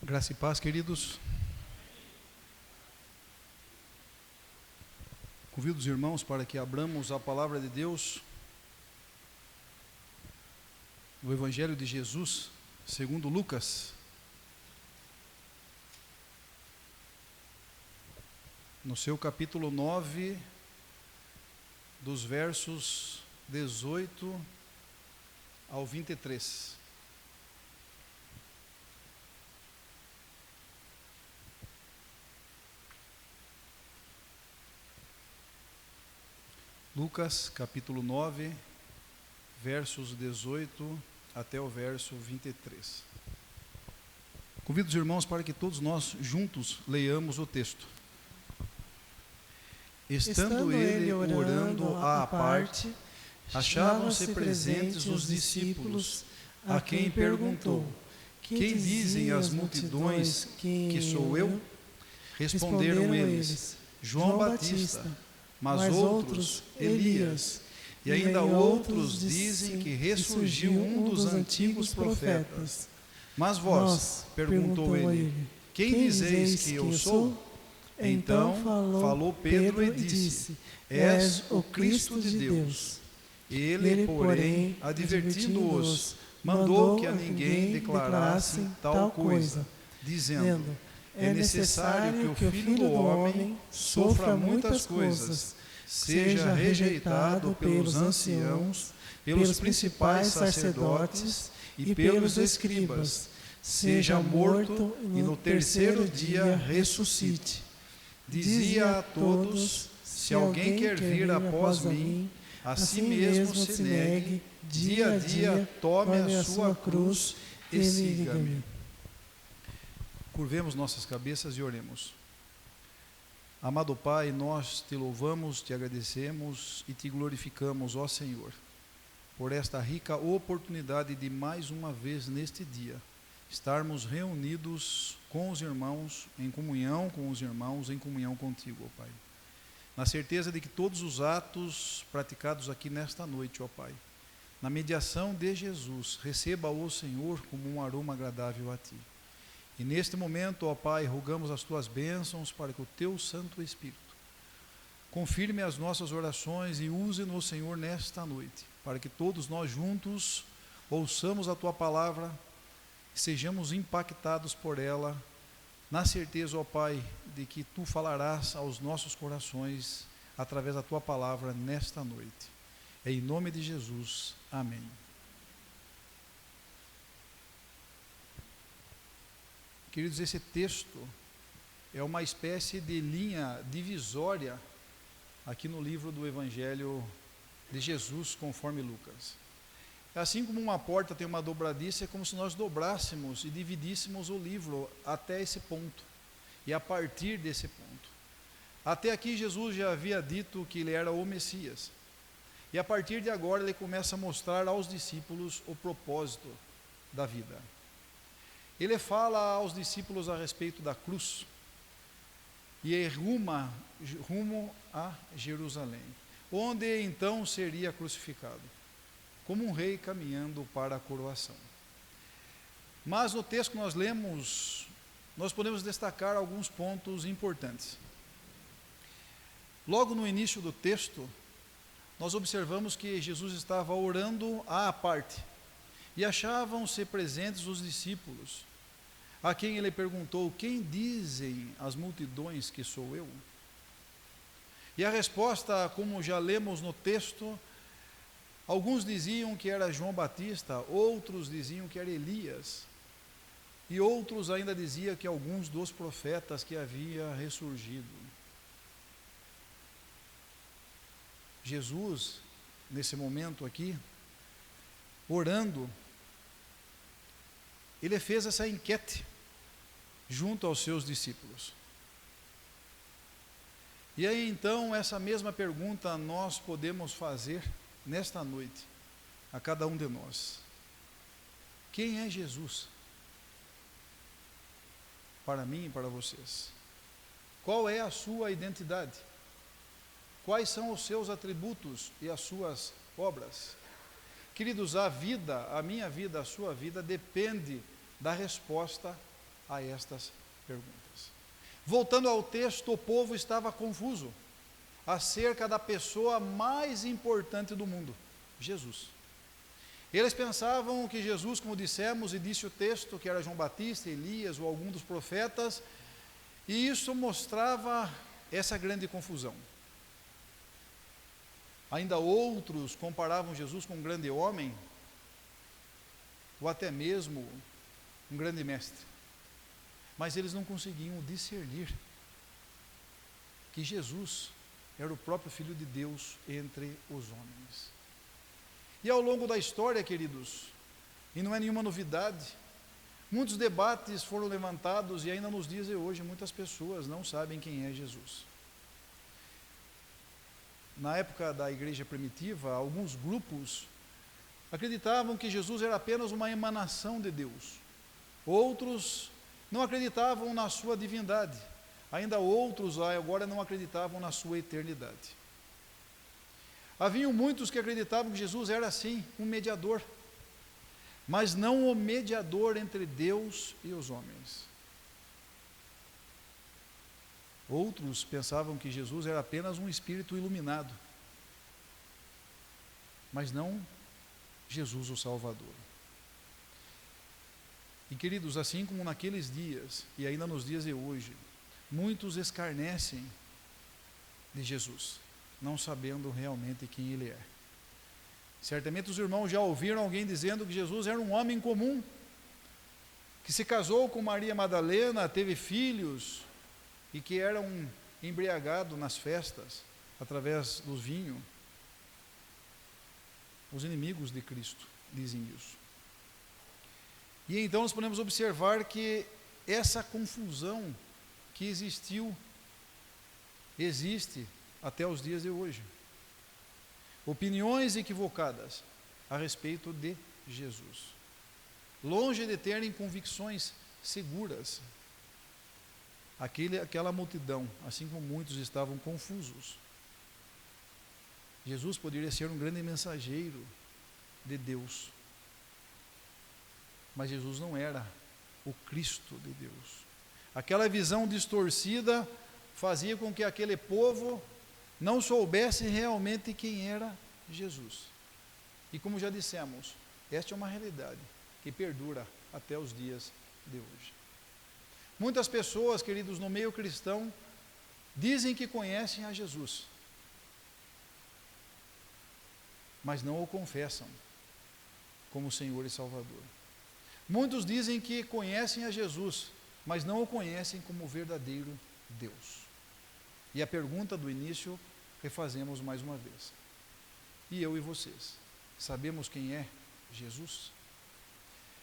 Graça e paz, queridos. Convido os irmãos para que abramos a palavra de Deus no Evangelho de Jesus, segundo Lucas, no seu capítulo 9, dos versos 18 ao 23. Lucas, capítulo 9, versos 18 até o verso 23. Convido os irmãos para que todos nós juntos leiamos o texto. Estando ele orando à parte, achavam-se presentes os discípulos, a quem perguntou: Quem dizem as multidões que sou eu? Responderam eles: João Batista, mas outros, Elias, e ainda outros dizem que ressurgiu um dos antigos profetas. Mas vós, perguntou ele, quem dizeis que eu sou? Então falou Pedro e disse: És o Cristo de Deus. Ele, porém, advertindo-os, mandou que a ninguém declarassem tal coisa, dizendo: É necessário que o Filho do Homem sofra muitas coisas, seja rejeitado pelos anciãos, pelos principais sacerdotes e pelos escribas, seja morto e no terceiro dia ressuscite. Dizia a todos: Se alguém quer vir após mim, a si mesmo se negue, dia a dia tome a sua cruz e siga-me. Curvemos nossas cabeças e oremos. Amado Pai, nós te louvamos, te agradecemos e te glorificamos, ó Senhor, por esta rica oportunidade de mais uma vez neste dia estarmos reunidos com os irmãos, em comunhão com os irmãos, em comunhão contigo, ó Pai. Na certeza de que todos os atos praticados aqui nesta noite, ó Pai, na mediação de Jesus, receba, ó Senhor, como um aroma agradável a Ti. E neste momento, ó Pai, rogamos as Tuas bênçãos para que o Teu Santo Espírito confirme as nossas orações e use-nos, Senhor, nesta noite, para que todos nós juntos ouçamos a Tua palavra e sejamos impactados por ela, na certeza, ó Pai, de que Tu falarás aos nossos corações através da Tua palavra nesta noite. Em nome de Jesus, amém. Queridos, esse texto é uma espécie de linha divisória aqui no livro do Evangelho de Jesus, conforme Lucas. Assim como uma porta tem uma dobradiça, é como se nós dobrássemos e dividíssemos o livro até esse ponto, e a partir desse ponto. Até aqui Jesus já havia dito que ele era o Messias, e a partir de agora ele começa a mostrar aos discípulos o propósito da vida. Ele fala aos discípulos a respeito da cruz e rumo a Jerusalém, onde então seria crucificado, como um rei caminhando para a coroação. Mas no texto que nós lemos, nós podemos destacar alguns pontos importantes. Logo no início do texto, nós observamos que Jesus estava orando à parte, e achavam-se presentes os discípulos, a quem ele perguntou: Quem dizem as multidões que sou eu? E a resposta, como já lemos no texto, alguns diziam que era João Batista, outros diziam que era Elias, e outros ainda diziam que alguns dos profetas que havia ressurgido. Jesus, nesse momento aqui, orando, ele fez essa enquete junto aos seus discípulos. E aí então, essa mesma pergunta nós podemos fazer nesta noite a cada um de nós: quem é Jesus para mim e para vocês? Qual é a sua identidade? Quais são os seus atributos e as suas obras? Queridos, a vida, a minha vida, a sua vida, depende da resposta a estas perguntas. Voltando ao texto, o povo estava confuso acerca da pessoa mais importante do mundo, Jesus. Eles pensavam que Jesus, como dissemos e disse o texto, que era João Batista, Elias ou algum dos profetas, e isso mostrava essa grande confusão. Ainda outros comparavam Jesus com um grande homem, ou até mesmo um grande mestre. Mas eles não conseguiam discernir que Jesus era o próprio Filho de Deus entre os homens. E ao longo da história, queridos, e não é nenhuma novidade, muitos debates foram levantados e ainda nos dias de hoje muitas pessoas não sabem quem é Jesus. Na época da igreja primitiva, alguns grupos acreditavam que Jesus era apenas uma emanação de Deus. Outros não acreditavam na sua divindade. Ainda outros agora não acreditavam na sua eternidade. Haviam muitos que acreditavam que Jesus era sim um mediador, mas não o mediador entre Deus e os homens. Outros pensavam que Jesus era apenas um espírito iluminado, mas não Jesus o Salvador. E queridos, assim como naqueles dias, e ainda nos dias de hoje, muitos escarnecem de Jesus, não sabendo realmente quem Ele é. Certamente os irmãos já ouviram alguém dizendo que Jesus era um homem comum, que se casou com Maria Madalena, teve filhos, e que era um embriagado nas festas, através do vinho. Os inimigos de Cristo dizem isso. E então nós podemos observar que essa confusão que existe até os dias de hoje. Opiniões equivocadas a respeito de Jesus, longe de terem convicções seguras. Aquela multidão, assim como muitos estavam confusos, Jesus poderia ser um grande mensageiro de Deus, mas Jesus não era o Cristo de Deus. Aquela visão distorcida fazia com que aquele povo não soubesse realmente quem era Jesus. E como já dissemos, esta é uma realidade que perdura até os dias de hoje. Muitas pessoas, queridos, no meio cristão, dizem que conhecem a Jesus, mas não o confessam como Senhor e Salvador. Muitos dizem que conhecem a Jesus, mas não o conhecem como o verdadeiro Deus. E a pergunta do início refazemos mais uma vez. E eu e vocês, sabemos quem é Jesus?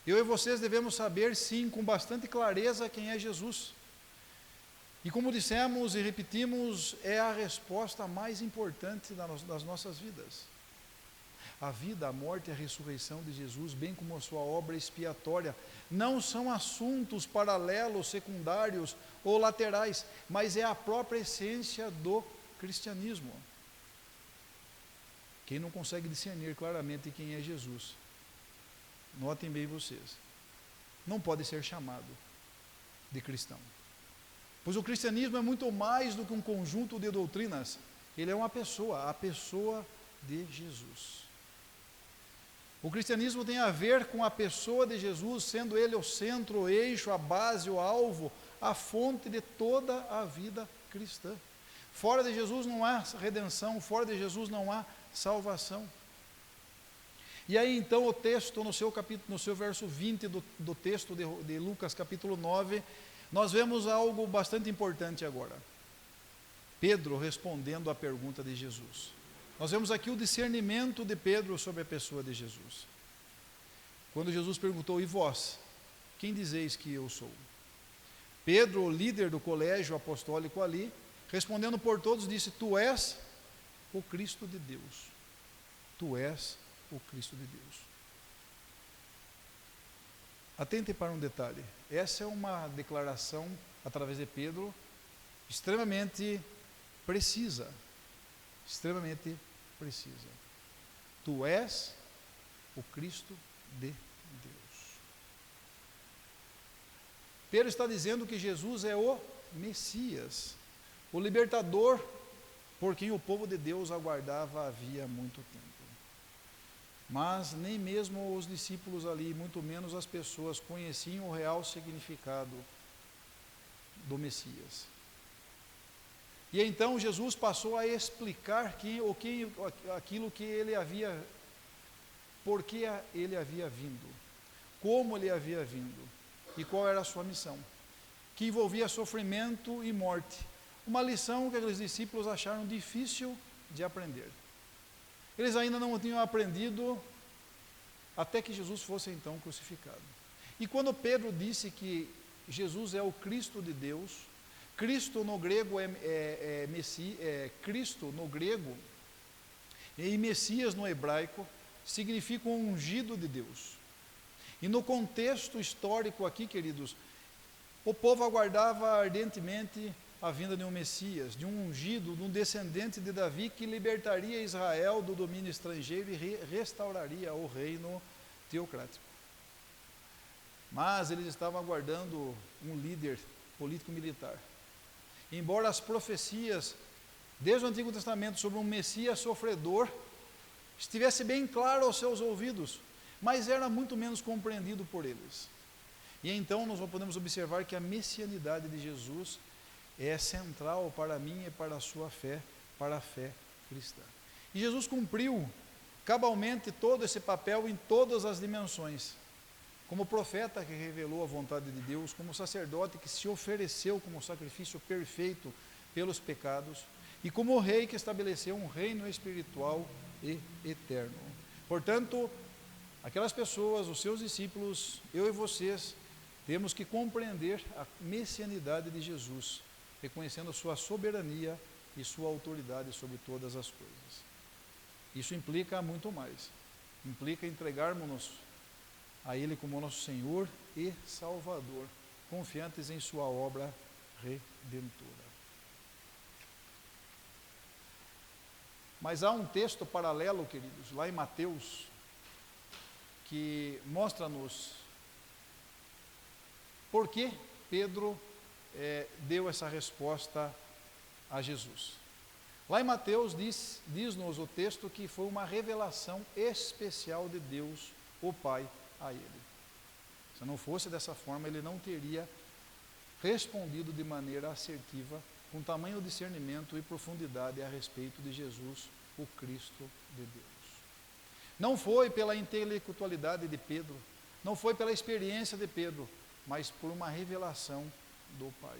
Eu e vocês devemos saber, sim, com bastante clareza quem é Jesus. E como dissemos e repetimos, é a resposta mais importante das nossas vidas. A vida, a morte e a ressurreição de Jesus, bem como a sua obra expiatória, não são assuntos paralelos, secundários ou laterais, mas é a própria essência do cristianismo. Quem não consegue discernir claramente quem é Jesus, notem bem vocês, não pode ser chamado de cristão. Pois o cristianismo é muito mais do que um conjunto de doutrinas, ele é uma pessoa, a pessoa de Jesus. O cristianismo tem a ver com a pessoa de Jesus, sendo Ele o centro, o eixo, a base, o alvo, a fonte de toda a vida cristã. Fora de Jesus não há redenção, fora de Jesus não há salvação. E aí então o texto, no seu verso 20 do texto de Lucas capítulo 9, nós vemos algo bastante importante agora. Pedro respondendo à pergunta de Jesus. Nós vemos aqui o discernimento de Pedro sobre a pessoa de Jesus. Quando Jesus perguntou, e vós, quem dizeis que eu sou? Pedro, o líder do colégio apostólico ali, respondendo por todos, disse, tu és o Cristo de Deus. Tu és o Cristo de Deus. Atente para um detalhe. Essa é uma declaração, através de Pedro, extremamente precisa. Extremamente precisa. Tu és o Cristo de Deus. Pedro está dizendo que Jesus é o Messias, o libertador, por quem o povo de Deus aguardava havia muito tempo. Mas nem mesmo os discípulos ali, muito menos as pessoas, conheciam o real significado do Messias. E então Jesus passou a explicar aquilo que ele havia, por que ele havia vindo, como ele havia vindo e qual era a sua missão, que envolvia sofrimento e morte. Uma lição que aqueles discípulos acharam difícil de aprender. Eles ainda não tinham aprendido até que Jesus fosse então crucificado. E quando Pedro disse que Jesus é o Cristo de Deus, Cristo no grego Cristo no grego e Messias no hebraico significa um ungido de Deus. E no contexto histórico aqui, queridos, o povo aguardava ardentemente a vinda de um Messias, de um ungido, de um descendente de Davi que libertaria Israel do domínio estrangeiro e restauraria o reino teocrático. Mas eles estavam aguardando um líder político-militar. Embora as profecias desde o Antigo Testamento sobre um Messias sofredor estivesse bem claro aos seus ouvidos, mas era muito menos compreendido por eles. E então nós podemos observar que a messianidade de Jesus é central para mim e para a sua fé, para a fé cristã. E Jesus cumpriu cabalmente todo esse papel em todas as dimensões. Como profeta que revelou a vontade de Deus, como sacerdote que se ofereceu como sacrifício perfeito pelos pecados, e como rei que estabeleceu um reino espiritual e eterno. Portanto, aquelas pessoas, os seus discípulos, eu e vocês, temos que compreender a messianidade de Jesus, reconhecendo a sua soberania e sua autoridade sobre todas as coisas. Isso implica muito mais. Implica entregarmos-nos a Ele como nosso Senhor e Salvador, confiantes em sua obra redentora. Mas há um texto paralelo, queridos, lá em Mateus, que mostra-nos por que Pedro deu essa resposta a Jesus. Lá em Mateus diz-nos o texto que foi uma revelação especial de Deus, o Pai, a ele. Se não fosse dessa forma, ele não teria respondido de maneira assertiva, com tamanho discernimento e profundidade a respeito de Jesus, o Cristo de Deus. Não foi pela intelectualidade de Pedro, não foi pela experiência de Pedro, mas por uma revelação do Pai.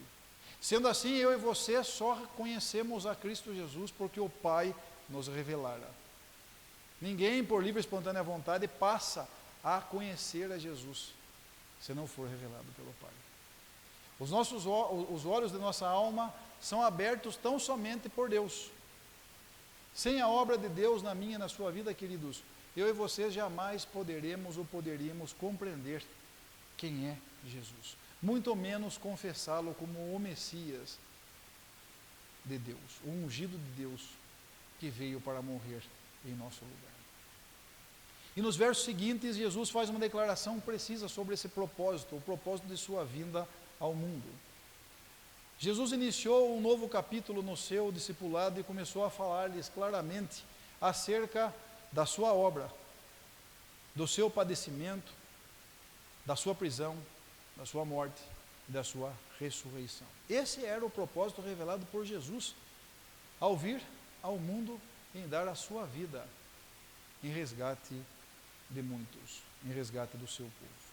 Sendo assim, eu e você só conhecemos a Cristo Jesus porque o Pai nos revelara. Ninguém, por livre e espontânea vontade, passa a conhecer a Jesus, se não for revelado pelo Pai. Os olhos de nossa alma são abertos tão somente por Deus. Sem a obra de Deus na minha e na sua vida, queridos, eu e vocês jamais poderíamos compreender quem é Jesus. Muito menos confessá-lo como o Messias de Deus, o ungido de Deus que veio para morrer em nosso lugar. E nos versos seguintes, Jesus faz uma declaração precisa sobre esse propósito, o propósito de sua vinda ao mundo. Jesus iniciou um novo capítulo no seu discipulado e começou a falar-lhes claramente acerca da sua obra, do seu padecimento, da sua prisão, da sua morte e da sua ressurreição. Esse era o propósito revelado por Jesus ao vir ao mundo em dar a sua vida em resgate de muitos, em resgate do seu povo.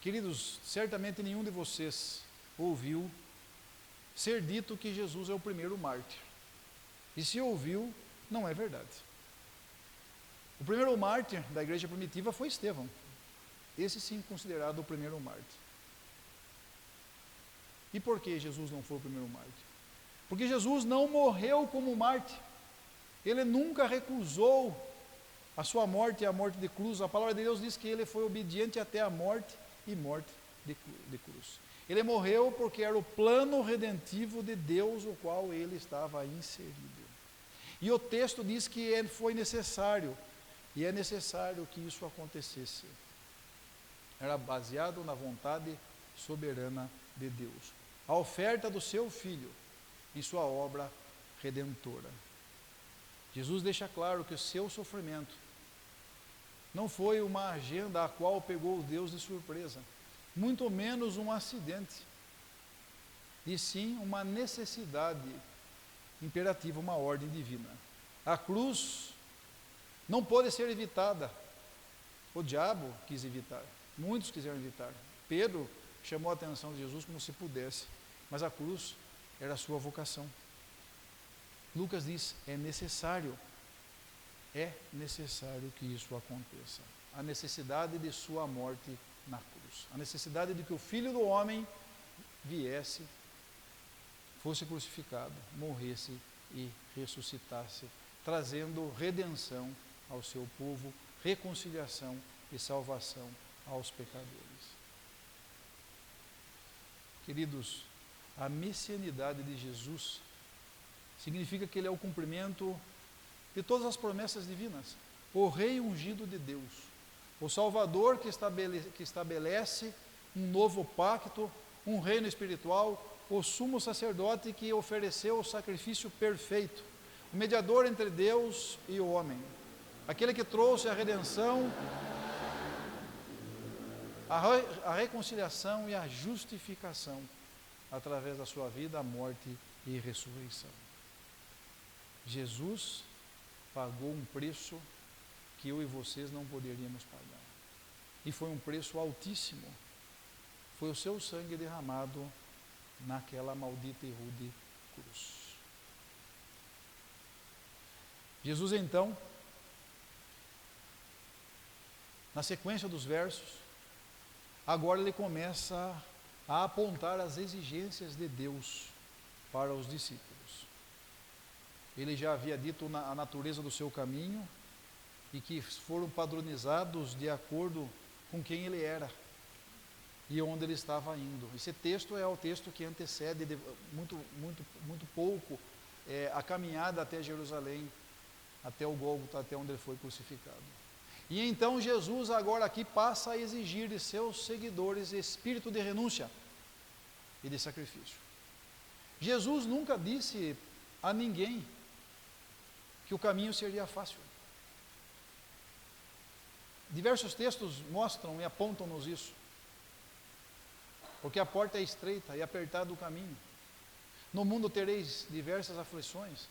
Queridos, certamente nenhum de vocês ouviu ser dito que Jesus é o primeiro mártir. E se ouviu, não é verdade. O primeiro mártir da igreja primitiva foi Estevão. Esse sim considerado o primeiro mártir. E por que Jesus não foi o primeiro mártir? Porque Jesus não morreu como mártir. Ele nunca recusou a sua morte e a morte de cruz. A palavra de Deus diz que ele foi obediente até a morte e morte de cruz. Ele morreu porque era o plano redentivo de Deus, o qual ele estava inserido. E o texto diz que foi necessário, e é necessário que isso acontecesse. Era baseado na vontade soberana de Deus. A oferta do seu Filho em sua obra redentora. Jesus deixa claro que o seu sofrimento não foi uma agenda a qual pegou Deus de surpresa, muito menos um acidente, e sim uma necessidade imperativa, uma ordem divina. A cruz não pode ser evitada. O diabo quis evitar, muitos quiseram evitar. Pedro chamou a atenção de Jesus como se pudesse, mas a cruz era a sua vocação. Lucas diz, é necessário que isso aconteça. A necessidade de sua morte na cruz. A necessidade de que o Filho do Homem viesse, fosse crucificado, morresse e ressuscitasse, trazendo redenção ao seu povo, reconciliação e salvação aos pecadores. Queridos, a messianidade de Jesus significa que ele é o cumprimento de todas as promessas divinas. O Rei ungido de Deus, o Salvador que estabelece um novo pacto, um reino espiritual, o sumo sacerdote que ofereceu o sacrifício perfeito, o mediador entre Deus e o homem, aquele que trouxe a redenção, a reconciliação e a justificação através da sua vida, morte e ressurreição. Jesus pagou um preço que eu e vocês não poderíamos pagar. E foi um preço altíssimo. Foi o seu sangue derramado naquela maldita e rude cruz. Jesus então, na sequência dos versos, agora ele começa a apontar as exigências de Deus para os discípulos. Ele já havia dito a natureza do seu caminho e que foram padronizados de acordo com quem ele era e onde ele estava indo. Esse texto é o texto que antecede muito pouco a caminhada até Jerusalém, até o Gólgota, até onde ele foi crucificado. E então Jesus agora aqui passa a exigir de seus seguidores espírito de renúncia e de sacrifício. Jesus nunca disse a ninguém que o caminho seria fácil. Diversos textos mostram e apontam-nos isso. Porque a porta é estreita e apertado o caminho. No mundo tereis diversas aflições.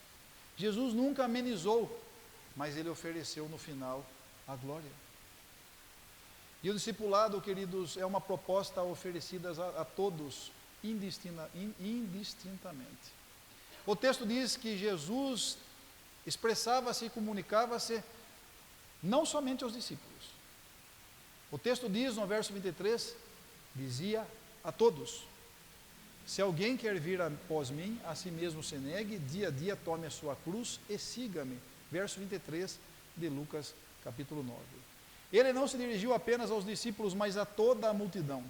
Jesus nunca amenizou, mas ele ofereceu no final a glória. E o discipulado, queridos, é uma proposta oferecida a todos indistintamente. O texto diz que Jesus expressava-se e comunicava-se não somente aos discípulos. O texto diz no verso 23, dizia a todos: se alguém quer vir após mim, a si mesmo se negue, dia a dia tome a sua cruz e siga-me. Verso 23 de Lucas capítulo 9. Ele não se dirigiu apenas aos discípulos, mas a toda a multidão.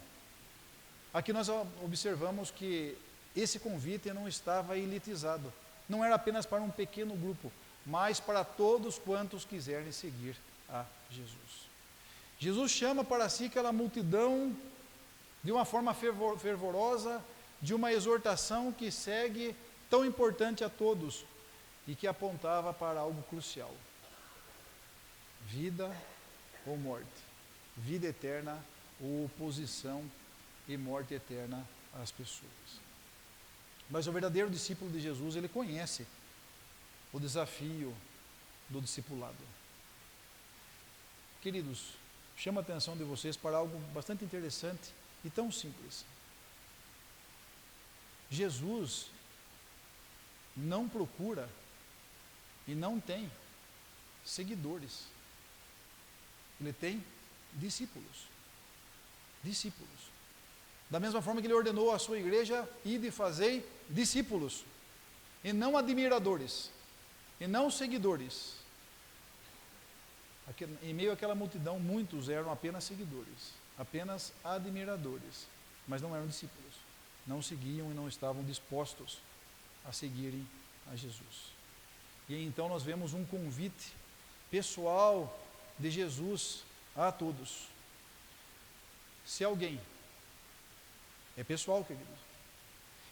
Aqui nós observamos que esse convite não estava elitizado, não era apenas para um pequeno grupo, mas para todos quantos quiserem seguir a Jesus. Jesus chama para si aquela multidão de uma forma fervorosa, de uma exortação que segue tão importante a todos e que apontava para algo crucial: vida ou morte, vida eterna ou oposição e morte eterna às pessoas. Mas o verdadeiro discípulo de Jesus, ele conhece o desafio do discipulado. Queridos, chamo a atenção de vocês para algo bastante interessante e tão simples. Jesus não procura e não tem seguidores. Ele tem discípulos. Discípulos. Da mesma forma que ele ordenou à sua igreja, ide e fazei discípulos, e não admiradores, e não seguidores. Em meio àquela multidão, muitos eram apenas seguidores, apenas admiradores, mas não eram discípulos, não seguiam e não estavam dispostos a seguirem a Jesus. E então nós vemos um convite pessoal de Jesus a todos. Se alguém É pessoal, queridos.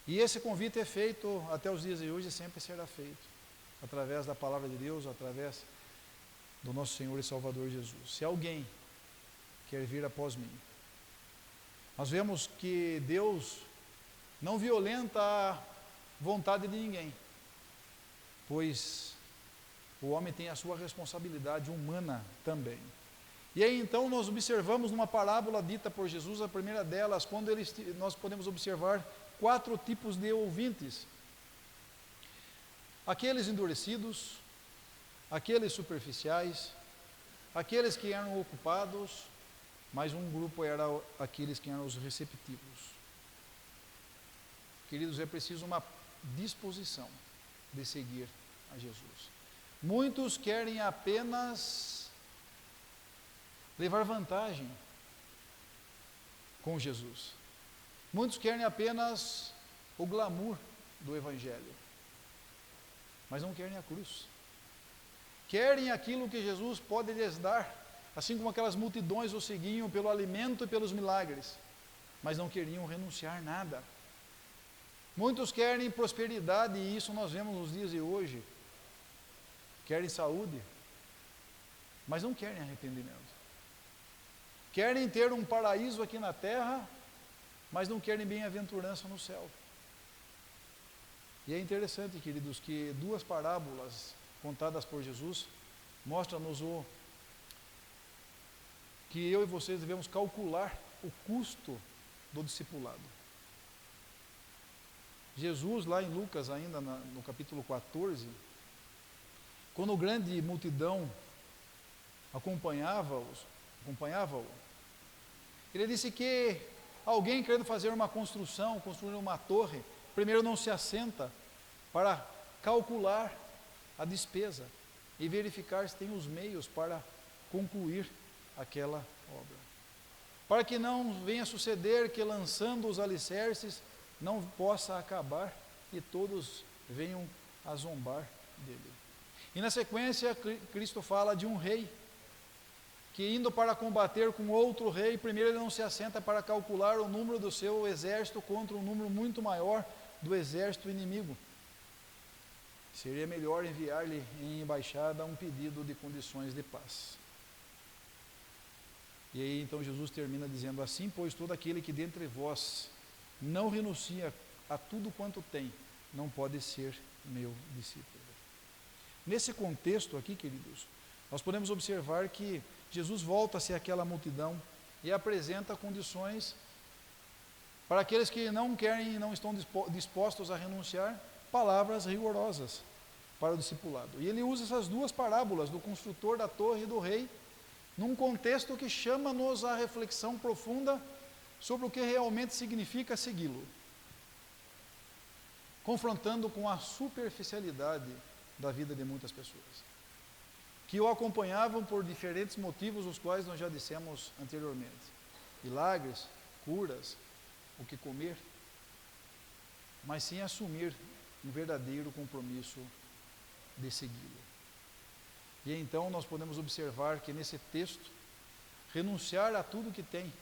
E esse convite é feito até os dias de hoje e sempre será feito, através da palavra de Deus, através do nosso Senhor e Salvador Jesus. Se alguém quer vir após mim, nós vemos que Deus não violenta a vontade de ninguém, pois o homem tem a sua responsabilidade humana também. E aí então nós observamos numa parábola dita por Jesus, a primeira delas, quando nós podemos observar 4 tipos de ouvintes: aqueles endurecidos, aqueles superficiais, aqueles que eram ocupados, mas um grupo era aqueles que eram os receptivos. Queridos, é preciso uma disposição de seguir a Jesus. Muitos querem apenas levar vantagem com Jesus. Muitos querem apenas o glamour do Evangelho, mas não querem a cruz. Querem aquilo que Jesus pode lhes dar, assim como aquelas multidões o seguiam pelo alimento e pelos milagres, mas não queriam renunciar nada. Muitos querem prosperidade, e isso nós vemos nos dias de hoje. Querem saúde, mas não querem arrependimento. Querem ter um paraíso aqui na terra, mas não querem bem-aventurança no céu. E é interessante, queridos, que 2 parábolas contadas por Jesus mostram-nos que eu e vocês devemos calcular o custo do discipulado. Jesus, lá em Lucas, ainda no capítulo 14, quando a grande multidão acompanhava-o, ele disse que alguém querendo fazer uma construção, construir uma torre, primeiro não se assenta para calcular a despesa e verificar se tem os meios para concluir aquela obra. Para que não venha suceder que, lançando os alicerces, não possa acabar e todos venham a zombar dele. E na sequência, Cristo fala de um rei que, indo para combater com outro rei, primeiro ele não se assenta para calcular o número do seu exército contra um número muito maior do exército inimigo. Seria melhor enviar-lhe em embaixada um pedido de condições de paz. E aí então Jesus termina dizendo assim: pois todo aquele que dentre vós não renuncia a tudo quanto tem, não pode ser meu discípulo. Nesse contexto aqui, queridos, nós podemos observar que Jesus volta-se àquela multidão e apresenta condições para aqueles que não querem e não estão dispostos a renunciar, palavras rigorosas para o discipulado. E ele usa essas 2 parábolas do construtor da torre e do rei, num contexto que chama-nos à reflexão profunda sobre o que realmente significa segui-lo, confrontando com a superficialidade da vida de muitas pessoas, que o acompanhavam por diferentes motivos, os quais nós já dissemos anteriormente: milagres, curas, o que comer, mas sem assumir um verdadeiro compromisso de segui-lo. E então nós podemos observar que nesse texto, renunciar a tudo que tem.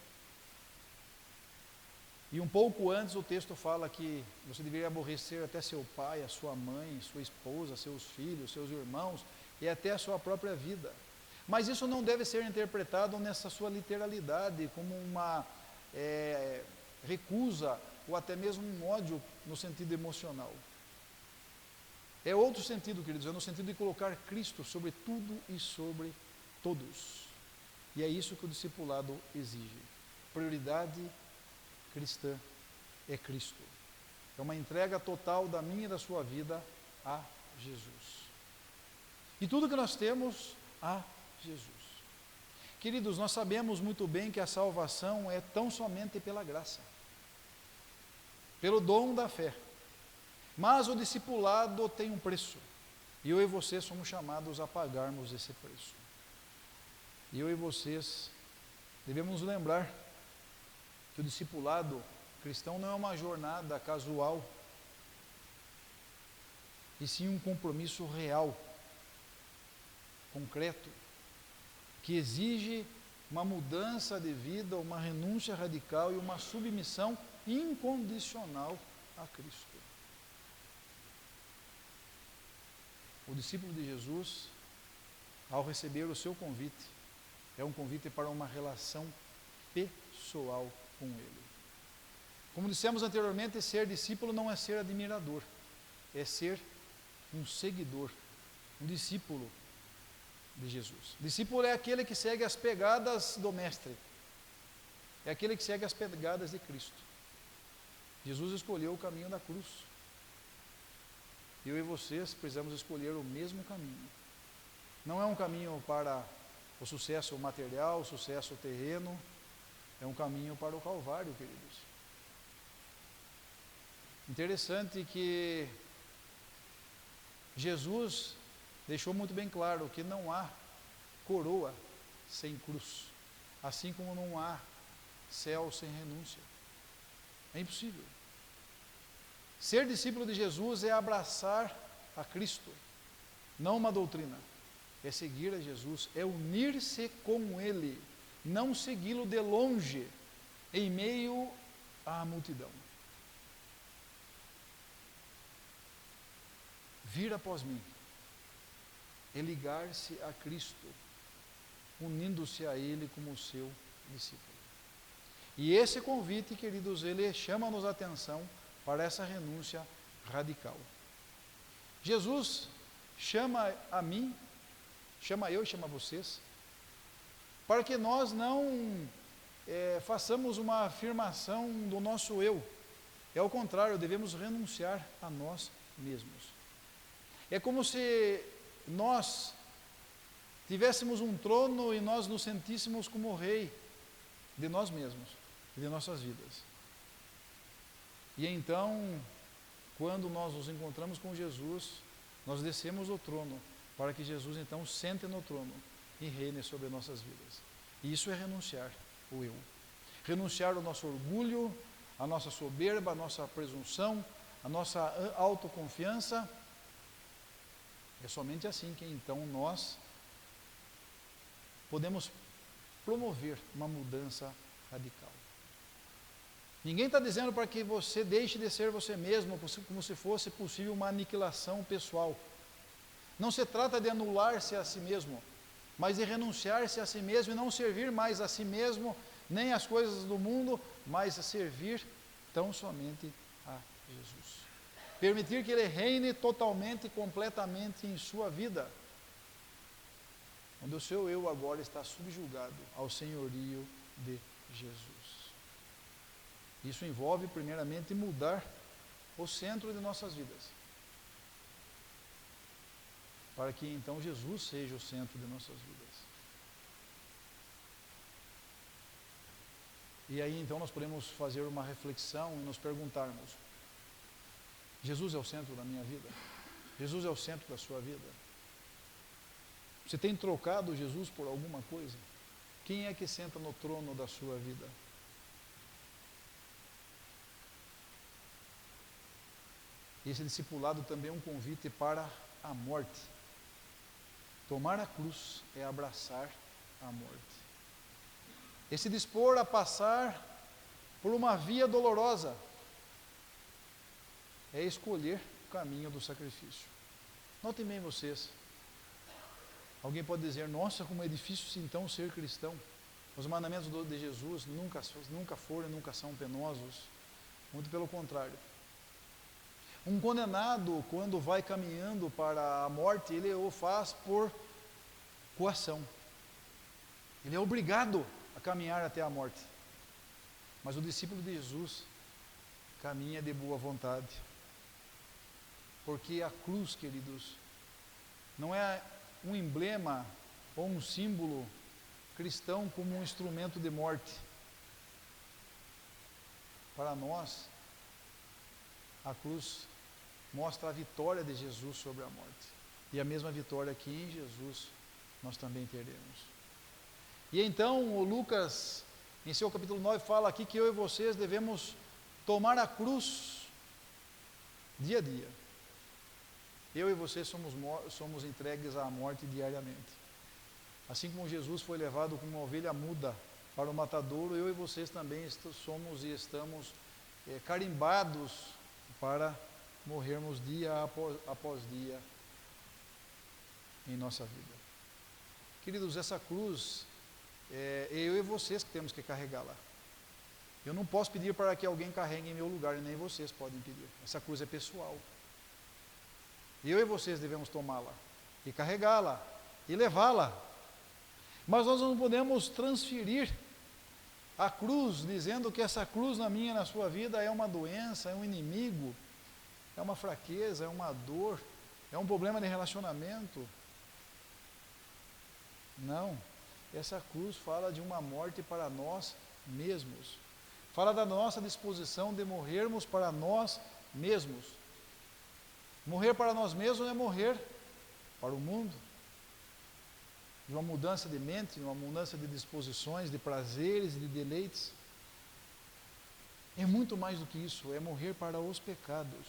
E um pouco antes o texto fala que você deveria aborrecer até seu pai, a sua mãe, sua esposa, seus filhos, seus irmãos e até a sua própria vida. Mas isso não deve ser interpretado nessa sua literalidade, como uma recusa ou até mesmo um ódio no sentido emocional. É outro sentido, queridos, é no sentido de colocar Cristo sobre tudo e sobre todos. E é isso que o discipulado exige. Prioridade cristã é Cristo. É uma entrega total da minha e da sua vida a Jesus. E tudo que nós temos a Jesus. Queridos, nós sabemos muito bem que a salvação é tão somente pela graça, pelo dom da fé. Mas o discipulado tem um preço. E eu e você somos chamados a pagarmos esse preço. E eu e vocês devemos nos lembrar que o discipulado cristão não é uma jornada casual, e sim um compromisso real, concreto, que exige uma mudança de vida, uma renúncia radical e uma submissão incondicional a Cristo. O discípulo de Jesus, ao receber o seu convite, é um convite para uma relação pessoal com Ele. Como dissemos anteriormente, ser discípulo não é ser admirador, é ser um seguidor, um discípulo de Jesus. Discípulo é aquele que segue as pegadas do Mestre, é aquele que segue as pegadas de Cristo. Jesus escolheu o caminho da cruz. Eu e vocês precisamos escolher o mesmo caminho. Não é um caminho para o sucesso material, o sucesso terreno, é um caminho para o Calvário, queridos. Interessante que Jesus deixou muito bem claro que não há coroa sem cruz, assim como não há céu sem renúncia. É impossível. Ser discípulo de Jesus é abraçar a Cristo, não uma doutrina. É seguir a Jesus, é unir-se com Ele, não segui-lo de longe, em meio à multidão. Vir após mim é ligar-se a Cristo, unindo-se a Ele como seu discípulo. E esse convite, queridos, ele chama-nos a atenção para essa renúncia radical. Jesus chama a mim, chama eu e chama vocês, para que nós não façamos uma afirmação do nosso eu. É ao contrário, devemos renunciar a nós mesmos. É como se nós tivéssemos um trono e nós nos sentíssemos como rei de nós mesmos e de nossas vidas. E então, quando nós nos encontramos com Jesus, nós descemos do trono para que Jesus então sente no trono e reine sobre nossas vidas. E isso é renunciar o eu. Renunciar o nosso orgulho, a nossa soberba, a nossa presunção, a nossa autoconfiança. É somente assim que então nós podemos promover uma mudança radical. Ninguém está dizendo para que você deixe de ser você mesmo, como se fosse possível uma aniquilação pessoal. Não se trata de anular-se a si mesmo, mas de renunciar-se a si mesmo e não servir mais a si mesmo, nem as coisas do mundo, mas a servir tão somente a Jesus. Permitir que Ele reine totalmente e completamente em sua vida, onde o seu eu agora está subjugado ao senhorio de Jesus. Isso envolve, primeiramente, mudar o centro de nossas vidas, para que então Jesus seja o centro de nossas vidas. E aí então nós podemos fazer uma reflexão e nos perguntarmos: Jesus é o centro da minha vida? Jesus é o centro da sua vida? Você tem trocado Jesus por alguma coisa? Quem é que senta no trono da sua vida? Esse discipulado também é um convite para a morte. Tomar a cruz é abraçar a morte. Esse dispor a passar por uma via dolorosa é escolher o caminho do sacrifício. Notem bem vocês. Alguém pode dizer: nossa, como é difícil então ser cristão. Os mandamentos de Jesus nunca foram e nunca são penosos. Muito pelo contrário. Um condenado, quando vai caminhando para a morte, ele o faz por coação. Ele é obrigado a caminhar até a morte. Mas o discípulo de Jesus caminha de boa vontade. Porque a cruz, queridos, não é um emblema ou um símbolo cristão como um instrumento de morte. Para nós, a cruz mostra a vitória de Jesus sobre a morte. E a mesma vitória que em Jesus nós também teremos. E então o Lucas, em seu capítulo 9, fala aqui que eu e vocês devemos tomar a cruz dia a dia. Eu e vocês somos entregues à morte diariamente. Assim como Jesus foi levado como uma ovelha muda para o matadouro, eu e vocês também somos e estamos carimbados para morrermos dia após dia em nossa vida. Queridos, essa cruz, eu e vocês que temos que carregá-la. Eu não posso pedir para que alguém carregue em meu lugar, e nem vocês podem pedir. Essa cruz é pessoal. Eu e vocês devemos tomá-la, e carregá-la, e levá-la. Mas nós não podemos transferir a cruz, dizendo que essa cruz na minha e na sua vida é uma doença, é um inimigo, é uma fraqueza, é uma dor, é um problema de relacionamento. Não, essa cruz fala de uma morte para nós mesmos. Fala da nossa disposição de morrermos para nós mesmos. Morrer para nós mesmos é morrer para o mundo. De uma mudança de mente, de uma mudança de disposições, de prazeres e de deleites. É muito mais do que isso, é morrer para os pecados.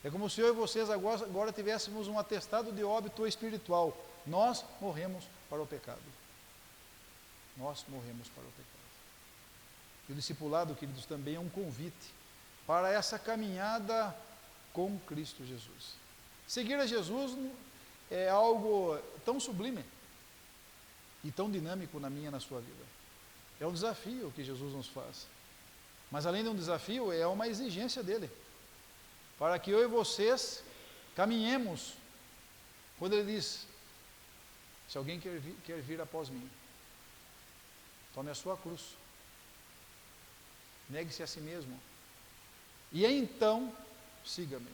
É como se eu e vocês agora tivéssemos um atestado de óbito espiritual. Nós morremos para o pecado. Nós morremos para o pecado. E o discipulado, queridos, também é um convite para essa caminhada com Cristo Jesus. Seguir a Jesus é algo tão sublime e tão dinâmico na minha e na sua vida. É um desafio que Jesus nos faz. Mas além de um desafio, é uma exigência dele. Para que eu e vocês caminhemos. Quando ele diz, se alguém quer vir após mim, tome a sua cruz. Negue-se a si mesmo. E então, siga-me.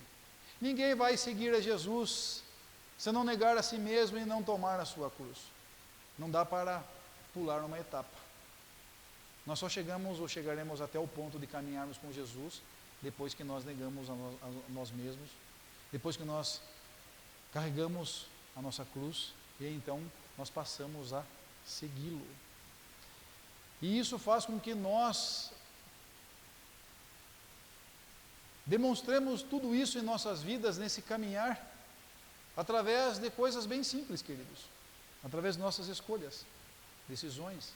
Ninguém vai seguir a Jesus se não negar a si mesmo e não tomar a sua cruz. Não dá para pular uma etapa. Nós só chegamos ou chegaremos até o ponto de caminharmos com Jesus depois que nós negamos a nós mesmos, depois que nós carregamos a nossa cruz e então nós passamos a segui-lo. E isso faz com que nós demonstremos tudo isso em nossas vidas, nesse caminhar, através de coisas bem simples, queridos. Através de nossas escolhas, decisões,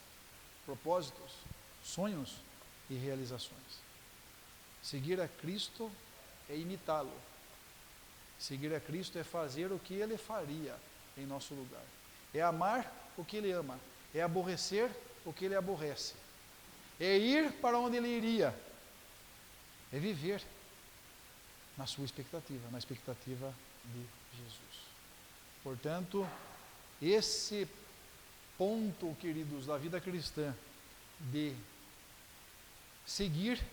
propósitos, sonhos e realizações. Seguir a Cristo é imitá-lo. Seguir a Cristo é fazer o que Ele faria em nosso lugar. É amar o que Ele ama. É aborrecer o que Ele aborrece. É ir para onde Ele iria. É viver na sua expectativa, na expectativa de Jesus. Portanto, esse ponto, queridos, da vida cristã, de seguir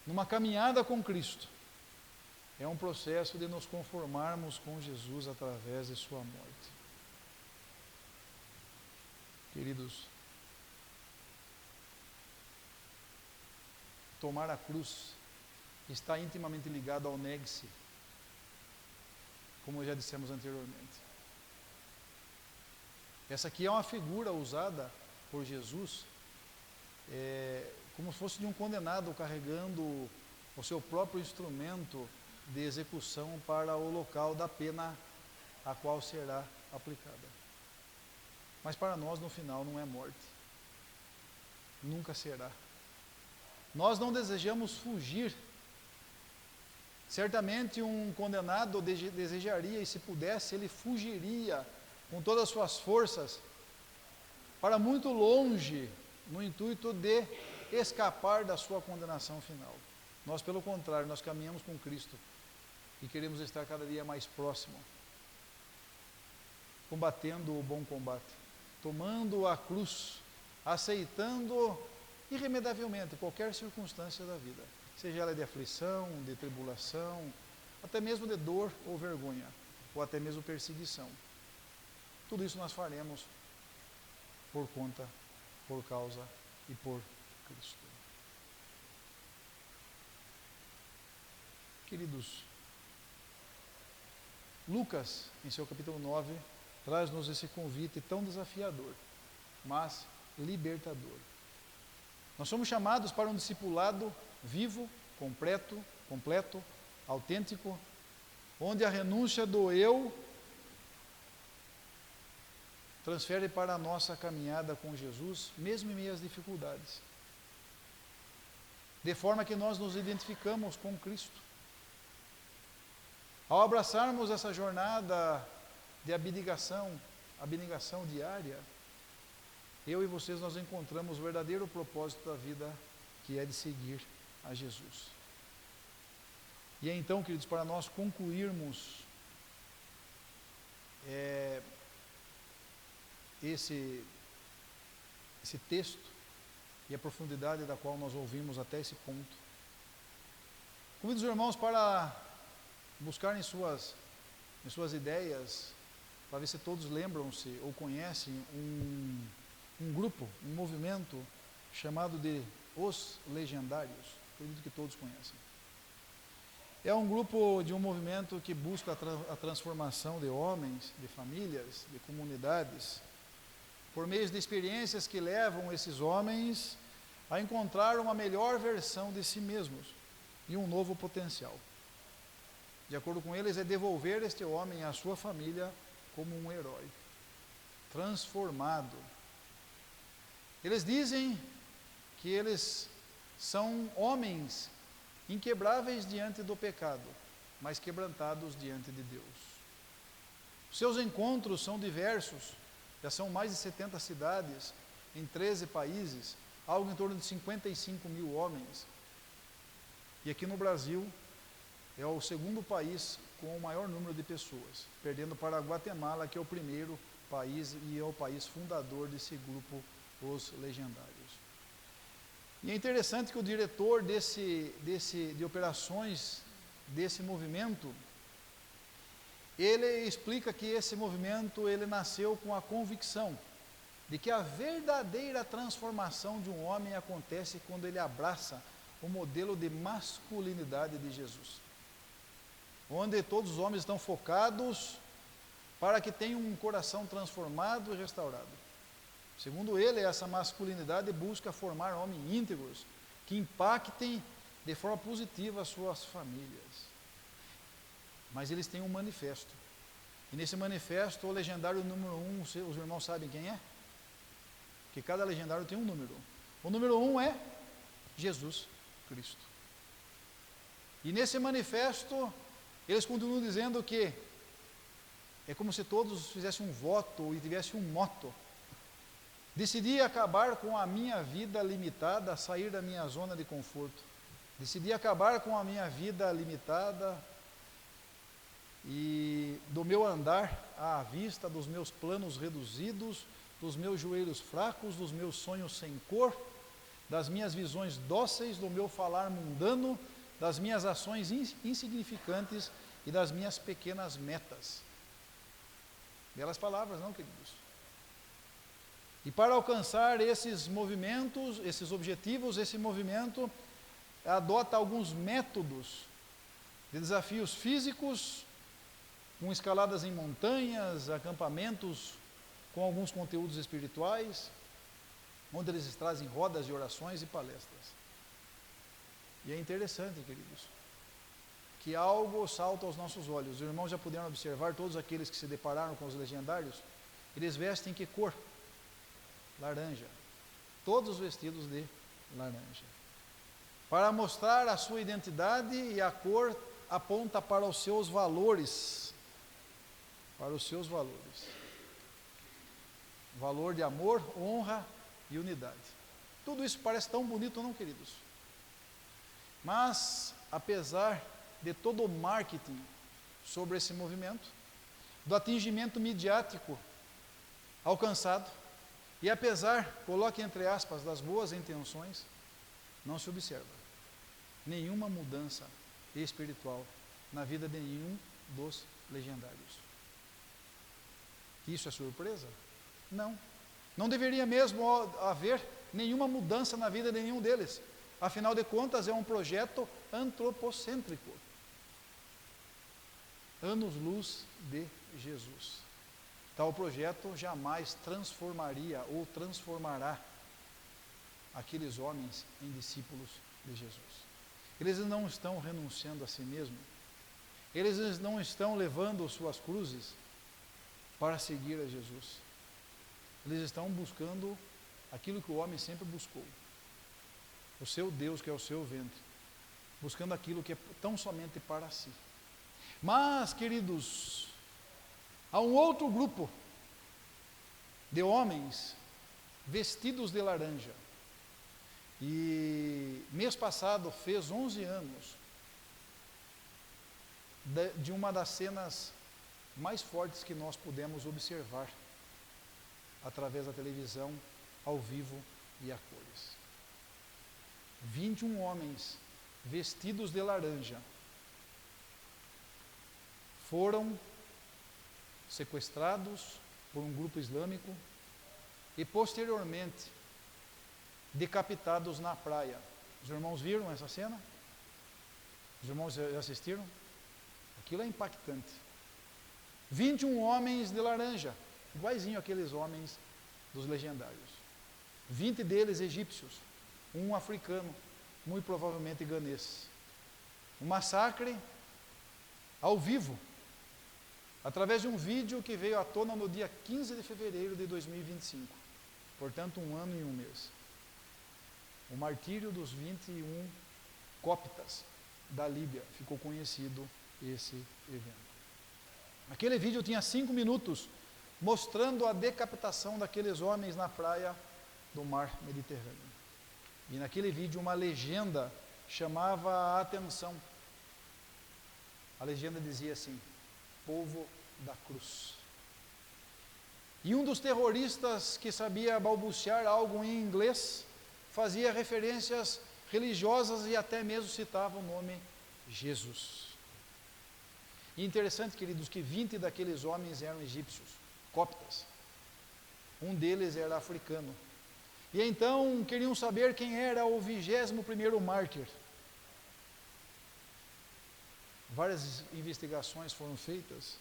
numa caminhada com Cristo, é um processo de nos conformarmos com Jesus através de sua morte. Queridos, tomar a cruz está intimamente ligado ao negue-se, como já dissemos anteriormente. Essa aqui é uma figura usada por Jesus como se fosse de um condenado carregando o seu próprio instrumento de execução para o local da pena a qual será aplicada. Mas para nós, no final, não é morte. Nunca será. Nós não desejamos fugir. Certamente um condenado desejaria, e se pudesse, ele fugiria com todas as suas forças para muito longe, no intuito de escapar da sua condenação final. Nós, pelo contrário, nós caminhamos com Cristo e queremos estar cada dia mais próximo, combatendo o bom combate, tomando a cruz, aceitando irremediavelmente qualquer circunstância da vida, seja ela de aflição, de tribulação, até mesmo de dor ou vergonha, ou até mesmo perseguição. Tudo isso nós faremos por conta, por causa e por Cristo. Queridos, Lucas, em seu capítulo 9, traz-nos esse convite tão desafiador, mas libertador. Nós somos chamados para um discipulado vivo, completo, autêntico, onde a renúncia do eu transfere para a nossa caminhada com Jesus, mesmo em meio às dificuldades. de forma que nós nos identificamos com Cristo. Ao abraçarmos essa jornada de abnegação diária, eu e vocês nós encontramos o verdadeiro propósito da vida, que é de seguir a Jesus. E é então, queridos, para nós concluirmos esse texto e a profundidade da qual nós ouvimos até esse ponto, convido os irmãos para buscarem suas ideias, para ver se todos lembram-se ou conhecem um grupo, um movimento chamado de Os Legendários. Acredito que todos conhecem. É um grupo de um movimento que busca a transformação de homens, de famílias, de comunidades, por meio de experiências que levam esses homens a encontrar uma melhor versão de si mesmos e um novo potencial. De acordo com eles, é devolver este homem à sua família como um herói, transformado. Eles dizem que eles são homens inquebráveis diante do pecado, mas quebrantados diante de Deus. Seus encontros são diversos, já são mais de 70 cidades, em 13 países, algo em torno de 55 mil homens. E aqui no Brasil, é o segundo país com o maior número de pessoas, perdendo para a Guatemala, que é o primeiro país e é o país fundador desse grupo, Os Legendários. E é interessante que o diretor de operações desse movimento, ele explica que esse movimento ele nasceu com a convicção de que a verdadeira transformação de um homem acontece quando ele abraça o modelo de masculinidade de Jesus, onde todos os homens estão focados para que tenham um coração transformado e restaurado. Segundo ele, essa masculinidade busca formar homens íntegros, que impactem de forma positiva as suas famílias. Mas eles têm um manifesto. E nesse manifesto, o legendário número 1, os irmãos sabem quem é? Que cada legendário tem um número. O número 1 é Jesus Cristo. E nesse manifesto, eles continuam dizendo que é como se todos fizessem um voto e tivessem um motto. Decidi acabar com a minha vida limitada, sair da minha zona de conforto. Decidi acabar com a minha vida limitada e do meu andar à vista, dos meus planos reduzidos, dos meus joelhos fracos, dos meus sonhos sem cor, das minhas visões dóceis, do meu falar mundano, das minhas ações insignificantes e das minhas pequenas metas. Belas palavras, não, queridos? E para alcançar esses movimentos, esses objetivos, esse movimento adota alguns métodos de desafios físicos, com escaladas em montanhas, acampamentos com alguns conteúdos espirituais, onde eles trazem rodas de orações e palestras. E é interessante, queridos, que algo salta aos nossos olhos. Os irmãos já puderam observar, todos aqueles que se depararam com os legendários, eles vestem que cor? Laranja. Todos vestidos de laranja. Para mostrar a sua identidade, e a cor aponta para os seus valores. Para os seus valores. Valor de amor, honra e unidade. Tudo isso parece tão bonito, não, queridos? Mas, apesar de todo o marketing sobre esse movimento, do atingimento midiático alcançado, e apesar, coloque entre aspas, das boas intenções, não se observa nenhuma mudança espiritual na vida de nenhum dos legendários. Isso é surpresa? Não. Não deveria mesmo haver nenhuma mudança na vida de nenhum deles. Afinal de contas, é um projeto antropocêntrico. Anos-luz de Jesus. Tal projeto jamais transformaria ou transformará aqueles homens em discípulos de Jesus. Eles não estão renunciando a si mesmos. Eles não estão levando suas cruzes para seguir a Jesus. Eles estão buscando aquilo que o homem sempre buscou: o seu Deus, que é o seu ventre, buscando aquilo que é tão somente para si. Mas, queridos, há um outro grupo de homens vestidos de laranja. E mês passado fez 11 anos de uma das cenas mais fortes que nós pudemos observar através da televisão, ao vivo e a cores. 21 homens vestidos de laranja foram sequestrados por um grupo islâmico e posteriormente decapitados na praia. Os irmãos viram essa cena? Os irmãos já assistiram? Aquilo é impactante. 21 homens de laranja, iguaizinho aqueles homens dos legendários. 20 deles egípcios, um africano, muito provavelmente ganês. Um massacre ao vivo, através de um vídeo que veio à tona no dia 15 de fevereiro de 2025. Portanto, 1 ano e 1 mês. O martírio dos 21 coptas da Líbia, ficou conhecido esse evento. Aquele vídeo tinha 5 minutos, mostrando a decapitação daqueles homens na praia do mar Mediterrâneo. E naquele vídeo uma legenda chamava a atenção. A legenda dizia assim: povo da cruz. E um dos terroristas que sabia balbuciar algo em inglês, fazia referências religiosas e até mesmo citava o nome Jesus. E interessante, queridos, que 20 daqueles homens eram egípcios, coptas. Um deles era africano. E então queriam saber quem era o 21º mártir. Várias investigações foram feitas.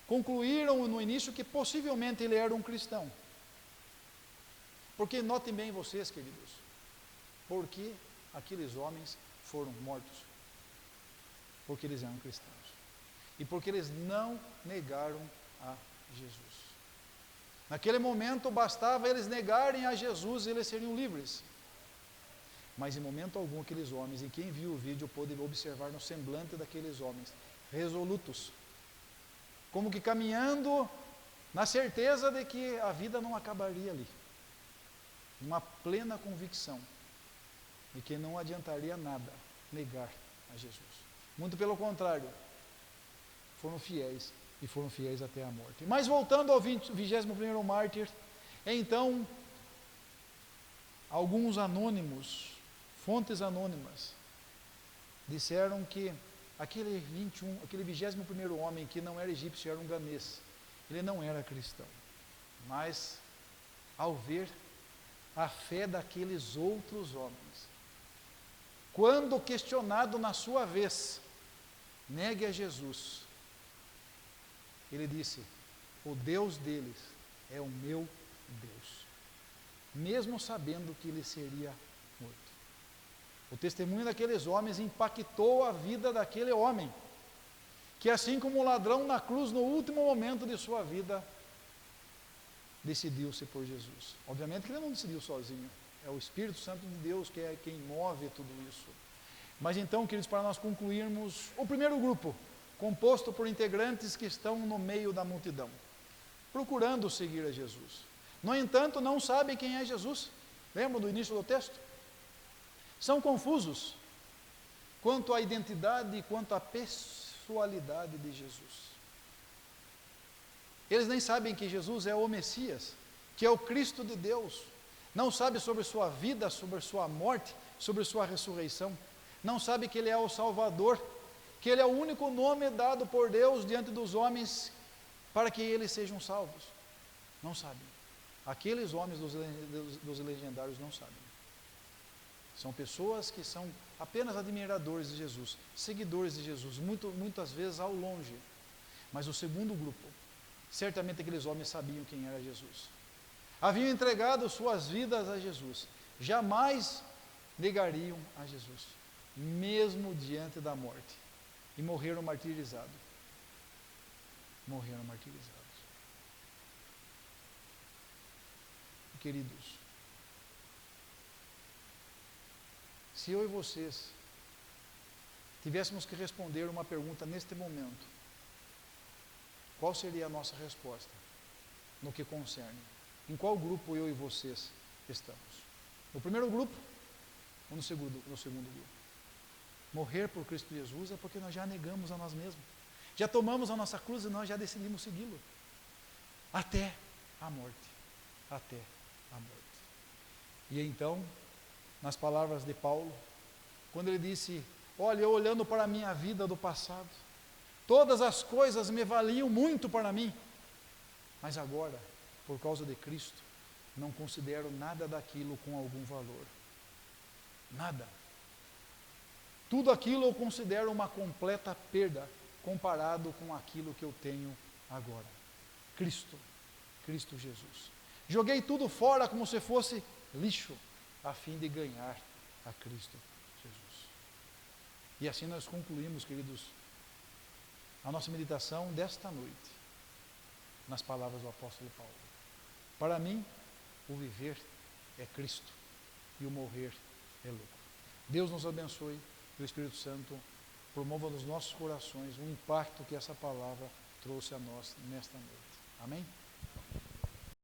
Concluíram no início que possivelmente ele era um cristão. Porque notem bem vocês, queridos, porque aqueles homens foram mortos. Porque eles eram cristãos. E porque eles não negaram a Jesus. Naquele momento bastava eles negarem a Jesus e eles seriam livres. Mas em momento algum aqueles homens, e quem viu o vídeo pôde observar no semblante daqueles homens, resolutos, como que caminhando na certeza de que a vida não acabaria ali. Uma plena convicção de que não adiantaria nada negar a Jesus. Muito pelo contrário, foram fiéis e foram fiéis até a morte. Mas voltando ao 21º mártir, então alguns anônimos, fontes anônimas, disseram que aquele 21º homem que não era egípcio, era um ganês. Ele não era cristão. Mas ao ver a fé daqueles outros homens, quando questionado na sua vez, negue a Jesus, ele disse: o Deus deles é o meu Deus, mesmo sabendo que ele seria morto. O testemunho daqueles homens impactou a vida daquele homem, que assim como o ladrão na cruz, no último momento de sua vida, decidiu-se por Jesus. Obviamente que ele não decidiu sozinho, é o Espírito Santo de Deus que é quem move tudo isso. Mas então, queridos, para nós concluirmos, o primeiro grupo, composto por integrantes que estão no meio da multidão, procurando seguir a Jesus. No entanto, não sabem quem é Jesus. Lembram do início do texto? São confusos quanto à identidade e quanto à pessoalidade de Jesus. Eles nem sabem que Jesus é o Messias, que é o Cristo de Deus. Não sabem sobre sua vida, sobre sua morte, sobre sua ressurreição. Não sabem que Ele é o Salvador, que Ele é o único nome dado por Deus diante dos homens para que eles sejam salvos. Não sabem. Aqueles homens dos legendários não sabem. São pessoas que são apenas admiradores de Jesus, seguidores de Jesus, muitas vezes ao longe. Mas o segundo grupo, certamente aqueles homens sabiam quem era Jesus. Haviam entregado suas vidas a Jesus. Jamais negariam a Jesus, mesmo diante da morte. E morreram martirizados. Morreram martirizados. Queridos, Se eu e vocês tivéssemos que responder uma pergunta neste momento, qual seria a nossa resposta no que concerne? Em qual grupo eu e vocês estamos? No primeiro grupo ou no segundo grupo? Morrer por Cristo Jesus é porque nós já negamos a nós mesmos. Já tomamos a nossa cruz e nós já decidimos segui-lo. Até a morte. Até a morte. E então, nas palavras de Paulo, quando ele disse, olha, eu olhando para a minha vida do passado, todas as coisas me valiam muito para mim, mas agora, por causa de Cristo, não considero nada daquilo com algum valor. Nada. Tudo aquilo eu considero uma completa perda, comparado com aquilo que eu tenho agora. Cristo Jesus. Joguei tudo fora como se fosse lixo, a fim de ganhar a Cristo Jesus. E assim nós concluímos, queridos, a nossa meditação desta noite, nas palavras do apóstolo Paulo. Para mim, o viver é Cristo e o morrer é lucro. Deus nos abençoe e o Espírito Santo promova nos nossos corações o impacto que essa palavra trouxe a nós nesta noite. Amém?